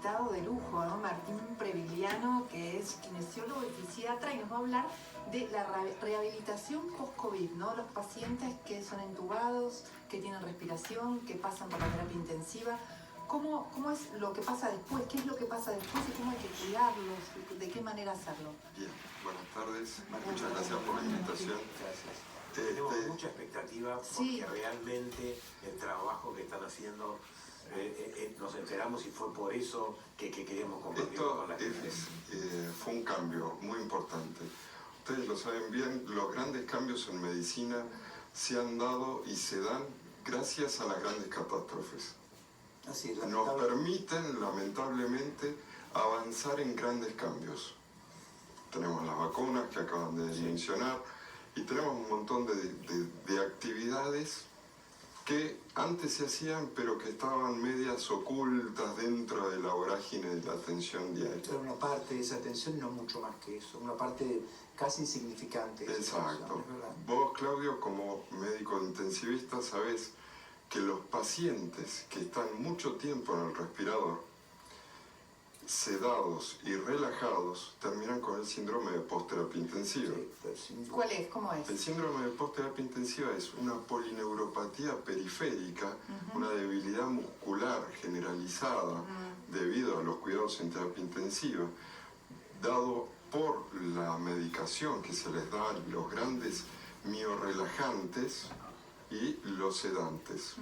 invitado de lujo, ¿no? Martín Previgliano, que es kinesiólogo y fisiatra, y nos va a hablar de la rehabilitación post-COVID, ¿no? Los pacientes que son entubados, que tienen respiración, que pasan por la terapia intensiva. ¿Cómo es lo que pasa después? ¿Qué es lo que pasa después y cómo hay que cuidarlos? ¿De qué manera hacerlo? Bien, buenas tardes. Muchas gracias por la invitación. Gracias. Tenemos mucha expectativa porque realmente el trabajo que están haciendo, nos enteramos y fue por eso que queremos compartirlo con la gente. Fue un cambio muy importante. Ustedes lo saben bien, los grandes cambios en medicina se han dado y se dan gracias a las grandes catástrofes. Nos permiten, lamentablemente, avanzar en grandes cambios. Tenemos las vacunas que acaban de mencionar y tenemos un montón de actividades que antes se hacían pero que estaban medias ocultas dentro de la vorágine de la atención diaria. Pero una parte de esa atención, no mucho más que eso, una parte casi insignificante. Exacto. Vos, Claudio, como médico intensivista, sabés que los pacientes que están mucho tiempo en el respirador, sedados y relajados, terminan con el síndrome de post-terapia intensiva. ¿Cuál es? ¿Cómo es? El síndrome de post-terapia intensiva es una polineuropatía periférica, una debilidad muscular generalizada debido a los cuidados en terapia intensiva, dado por la medicación que se les da, los grandes miorrelajantes y los sedantes.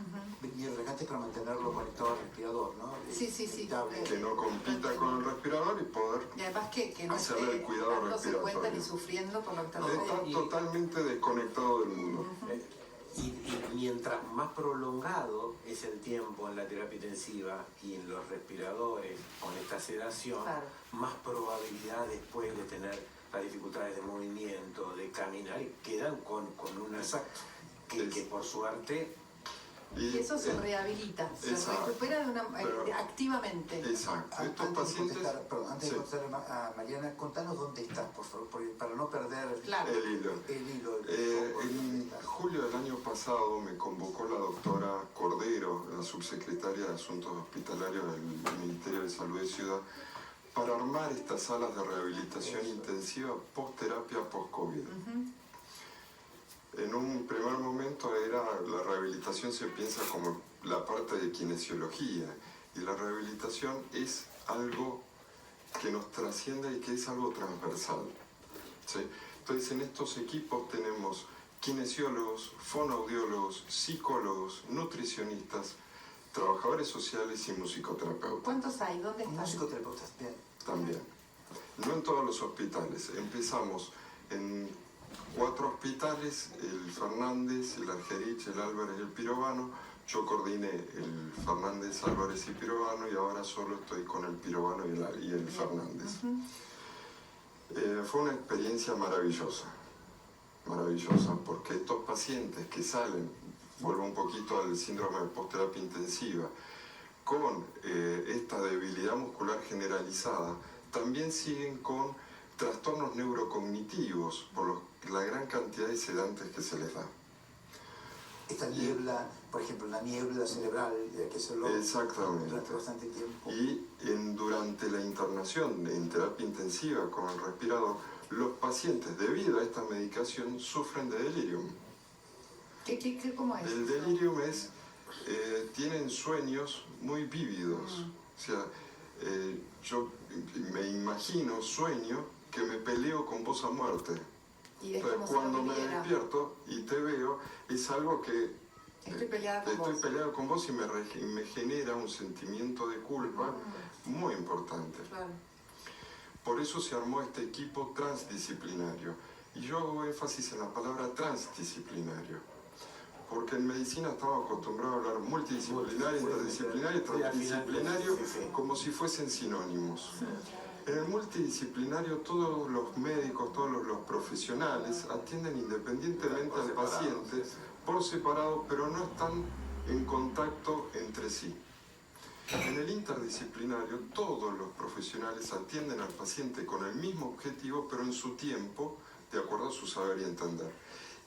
Miorrelajantes para mantenerlo conectado al respirador, ¿no? Sí. Que no compita con el respirador y poder y además que no hacerle el cuidado respiratorio. Cuenta ni sufriendo por lo que está Está totalmente desconectado del mundo. Y mientras más prolongado es el tiempo en la terapia intensiva y en los respiradores con esta sedación, más probabilidad después de tener las dificultades de movimiento, de caminar, y quedan con una... Que por suerte... Y eso se rehabilita, se recupera activamente. Exacto. Antes de contestar a Mariana, contanos dónde estás, por favor, para no perder el hilo. En julio del año pasado me convocó la doctora Cordero, la subsecretaria de Asuntos Hospitalarios del Ministerio de Salud de Ciudad, para armar estas salas de rehabilitación intensiva post-terapia post-COVID. En un primer momento la rehabilitación se piensa como la parte de kinesiología, y la rehabilitación es algo que nos trasciende y que es algo transversal, ¿sí? Entonces en estos equipos tenemos kinesiólogos, fonoaudiólogos, psicólogos, nutricionistas, trabajadores sociales y musicoterapeutas. ¿Cuántos hay? ¿Dónde están? Musicoterapeutas, bien. También. No en todos los hospitales. Empezamos en 4 hospitales, el Fernández, el Argerich, el Álvarez y el Pirovano. Yo coordiné el Fernández, Álvarez y Pirovano, y ahora solo estoy con el Pirovano y el Fernández. Fue una experiencia maravillosa, porque estos pacientes que salen, vuelvo un poquito al síndrome de post-terapia intensiva, con esta debilidad muscular generalizada, también siguen con trastornos neurocognitivos por la gran cantidad de sedantes que se les da. Esta niebla, por ejemplo, la niebla cerebral, que se lo durante bastante tiempo. Y durante la internación en terapia intensiva con el respirador, los pacientes, debido a esta medicación, sufren de delirium. ¿Cómo es? El delirium es, tienen sueños muy vívidos. O sea, yo me imagino, sueño, que me peleo con vos a muerte. Entonces, cuando me despierto y te veo, es algo que estoy peleado con vos y me genera un sentimiento de culpa muy importante. Por eso se armó este equipo transdisciplinario. Y yo hago énfasis en la palabra transdisciplinario, porque en medicina estamos acostumbrados a hablar multidisciplinario, interdisciplinario, transdisciplinario, como si fuesen sinónimos. En el multidisciplinario todos los médicos, todos los profesionales atienden independientemente al paciente por separado, pero no están en contacto entre sí. En el interdisciplinario todos los profesionales atienden al paciente con el mismo objetivo, pero en su tiempo, de acuerdo a su saber y entender.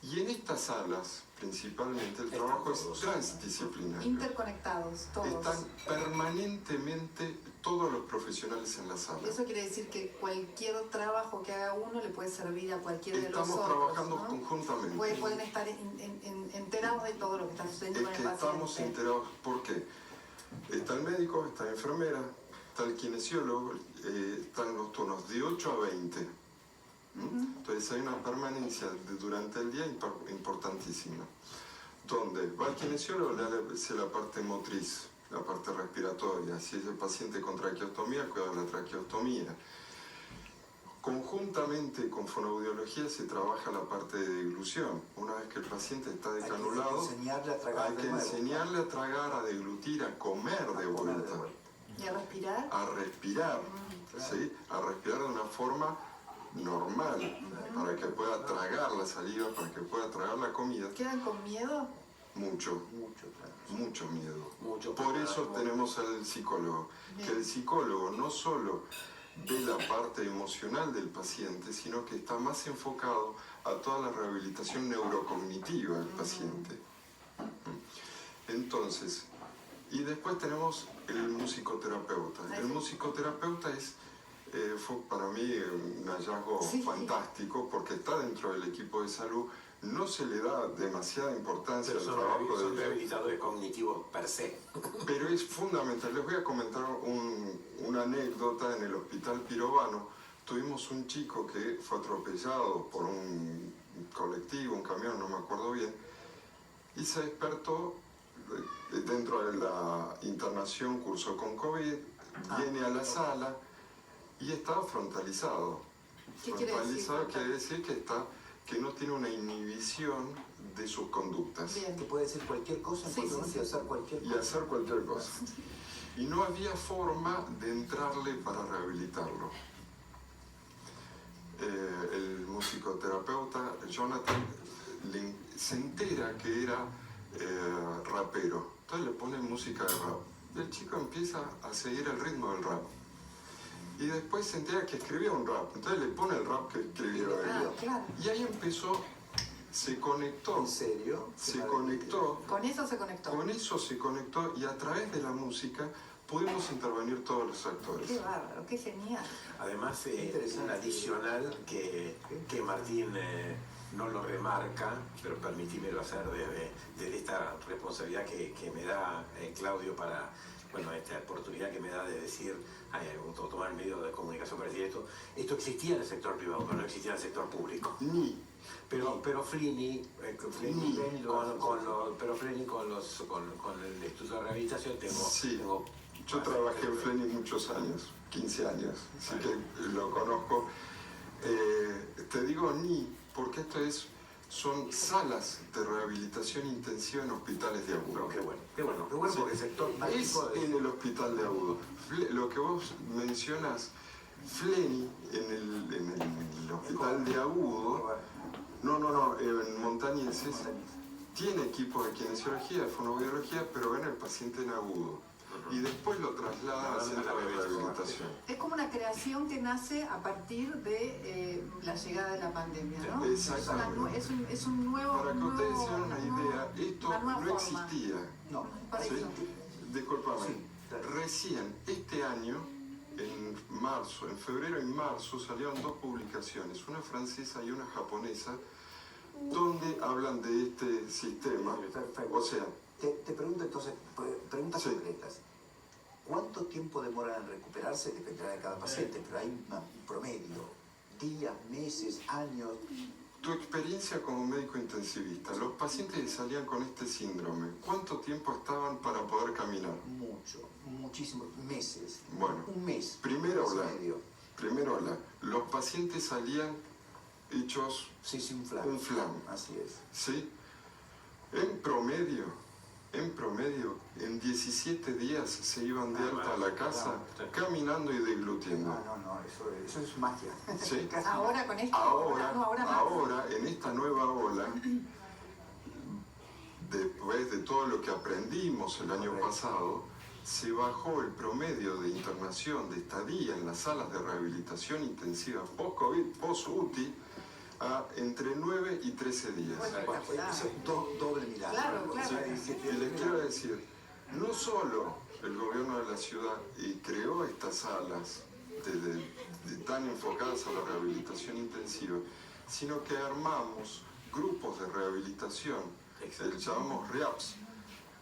Y en estas salas, principalmente, el trabajo es transdisciplinario. Interconectados, todos. Están permanentemente todos los profesionales en la sala. Eso quiere decir que cualquier trabajo que haga uno le puede servir a cualquiera de los otros. Estamos trabajando conjuntamente. Pueden estar enterados de todo lo que está sucediendo con el paciente. Estamos enterados. ¿Por qué? Está el médico, está la enfermera, está el kinesiólogo, están los turnos de 8 a 20. Entonces hay una permanencia durante el día importantísima, donde va el kinesiólogo, le hace la parte motriz, la parte respiratoria. Si es el paciente con traqueostomía, cuida de la traqueostomía. Conjuntamente con fonoaudiología se trabaja la parte de deglución. Una vez que el paciente está decanulado, hay que enseñarle a tragar, a deglutir, a comer de vuelta. ¿Y a respirar? A respirar, ¿sí? A respirar de una forma normal, para que pueda tragar la saliva, para que pueda tragar la comida. ¿Quedan con miedo? Mucho miedo. Mucho. Por eso tenemos al psicólogo. Bien. Que el psicólogo no solo ve la parte emocional del paciente, sino que está más enfocado a toda la rehabilitación neurocognitiva del paciente. Entonces, y después tenemos el musicoterapeuta. El musicoterapeuta fue para mí un hallazgo fantástico, porque está dentro del equipo de salud. No se le da demasiada importancia al trabajo de rehabilitadores cognitivos per se. Pero es fundamental. Les voy a comentar una anécdota. En el hospital Pirovano tuvimos un chico que fue atropellado por un colectivo, un camión, no me acuerdo bien, y se despertó dentro de la internación, cursó con COVID, viene a la sala y estaba frontalizado. ¿Qué frontalizado quiere decir que no tiene una inhibición de sus conductas. Bien. Que puede decir cualquier cosa y hacer cualquier cosa. Y hacer cualquier cosa. Y no había forma de entrarle para rehabilitarlo. El musicoterapeuta Jonathan se entera que era rapero. Entonces le pone música de rap. Y el chico empieza a seguir el ritmo del rap. Y después se entera que escribía un rap. Entonces le pone el rap que escribió él. Claro. Y ahí empezó, se conectó. ¿En serio? Se conectó. Con eso se conectó. Con eso se conectó, y a través de la música pudimos intervenir todos los actores. Qué bárbaro, qué genial. Además, un adicional que Martín no lo remarca, pero permitímelo hacer desde esta responsabilidad que me da Claudio para, esta oportunidad que me da de decir, tomar el medio de comunicación para decir esto existía en el sector privado, pero no existía en el sector público. Pero Flini con el Instituto de Rehabilitación yo trabajé en Fleni muchos años, 15 años, así que lo conozco. Te digo porque son salas de rehabilitación intensiva en hospitales de agudo. Qué bueno, porque el sector es en el hospital de agudo. Lo que vos mencionas, Fleni en el hospital de agudo, en Montañeses, tiene equipos de kinesiología, de fonoaudiología, pero ven al paciente en agudo. Y después lo traslada al centro de rehabilitación. Es como una creación que nace a partir de la llegada de la pandemia, ¿no? Exactamente. Es un nuevo... Para que ustedes se den una idea, esto no existía. No, para eso. Discúlpame. Recién este año, en febrero y marzo, salieron 2 publicaciones, una francesa y una japonesa, donde hablan de este sistema. O sea, te pregunto entonces, preguntas concretas. ¿Cuánto tiempo demoran en recuperarse? Dependerá de cada paciente, pero hay un promedio. ¿Días, meses, años? Tu experiencia como médico intensivista, los pacientes que salían con este síndrome, ¿cuánto tiempo estaban para poder caminar? Muchísimos meses. Bueno, un mes. Primero habla. Los pacientes salían hechos un flan. Así es. ¿Sí? En promedio, en 17 días se iban de alta a la casa caminando y deglutiendo. No, eso es magia. ¿Sí? Ahora con esto. Ahora, en esta nueva ola, después de todo lo que aprendimos el año pasado, se bajó el promedio de internación, de estadía en las salas de rehabilitación intensiva post-COVID, post-UTI, a entre 9 y 13 días. Eso es doble milagro. Claro, claro. Y les quiero decir, no solo el gobierno de la ciudad creó estas salas tan enfocadas a la rehabilitación intensiva, sino que armamos grupos de rehabilitación, llamamos REAPS,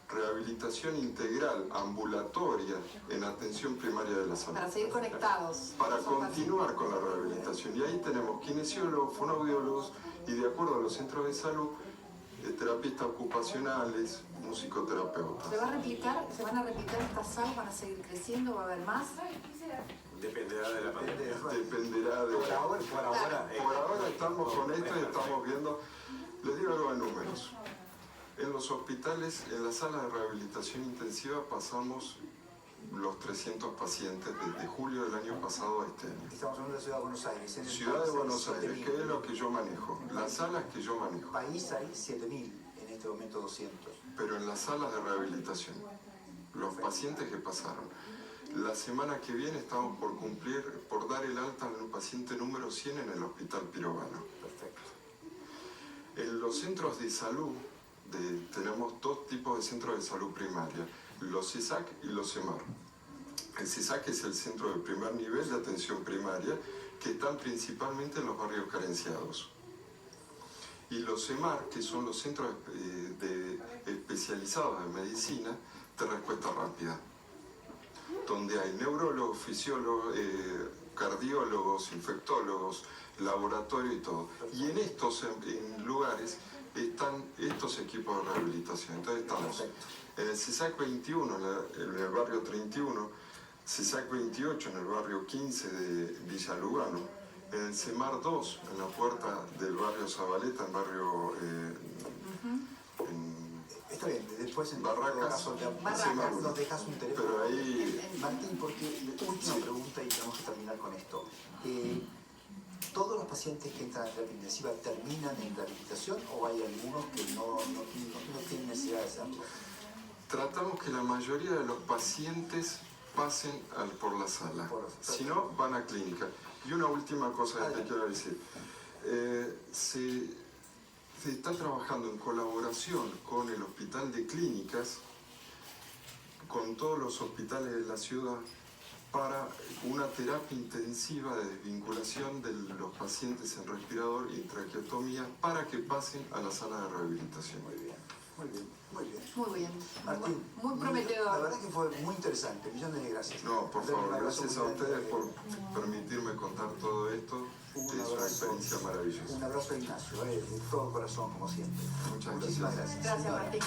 rehabilitación integral, ambulatoria, en atención primaria de la salud. Para seguir conectados. Para continuar con la rehabilitación. Y ahí tenemos kinesiólogos, fonoaudiólogos y, de acuerdo a los centros de salud, terapistas ocupacionales, musicoterapeutas. ¿Se van a replicar estas salas? ¿Van a seguir creciendo? ¿Va a haber más? Dependerá de la pandemia. Dependerá de... Por ahora estamos con esto y estamos viendo... Les digo algo de números. En los hospitales, en las salas de rehabilitación intensiva, pasamos los 300 pacientes desde julio del año pasado a este año. Estamos hablando de Ciudad de Buenos Aires. En el Ciudad de país Buenos hay Aires, 7.000. que es lo que yo manejo. Las salas que yo manejo. País hay 7.000, en este momento 200. Pero en las salas de rehabilitación, los pacientes que pasaron. La semana que viene estamos por dar el alta al paciente número 100 en el Hospital Pirovano. Perfecto. En los centros de salud, tenemos dos tipos de centros de salud primaria, los CISAC y los CEMAR. El CISAC es el centro de primer nivel de atención primaria, que están principalmente en los barrios carenciados. Y los CEMAR, que son los centros especializados en medicina de respuesta rápida, donde hay neurólogos, fisiólogos, cardiólogos, infectólogos, laboratorio y todo. Y en estos lugares están estos equipos de rehabilitación. Entonces estamos en el CISAC 21, en el barrio 31, CISAC 28 en el barrio 15 de Villa Lugano, en el CEMAR 2 en la puerta del barrio Zabaleta, en barrio... Está bien, después en Barracas, nos dejas un teléfono. pero ahí... Martín, porque última pregunta y tenemos que terminar con esto. ¿Todos los pacientes que entran en terapia intensiva terminan en rehabilitación o hay algunos que no tienen necesidad de hacerlo? Tratamos que la mayoría de los pacientes pasen por la sala, si no van a clínica. Y una última cosa que te quiero decir. Se está trabajando en colaboración con el Hospital de Clínicas, con todos los hospitales de la ciudad, para una terapia intensiva de desvinculación de los pacientes en respirador y traqueotomía para que pasen a la sala de rehabilitación. Muy bien, muy bien, muy bien. Muy bien. Martín, muy prometedor. La verdad que fue muy interesante. Millones de gracias. No, por favor, gracias a ustedes por permitirme contar todo esto. Es una experiencia maravillosa. Un abrazo a Ignacio, de todo corazón, como siempre. Muchas Muchísimas gracias. gracias. Gracias, Martín.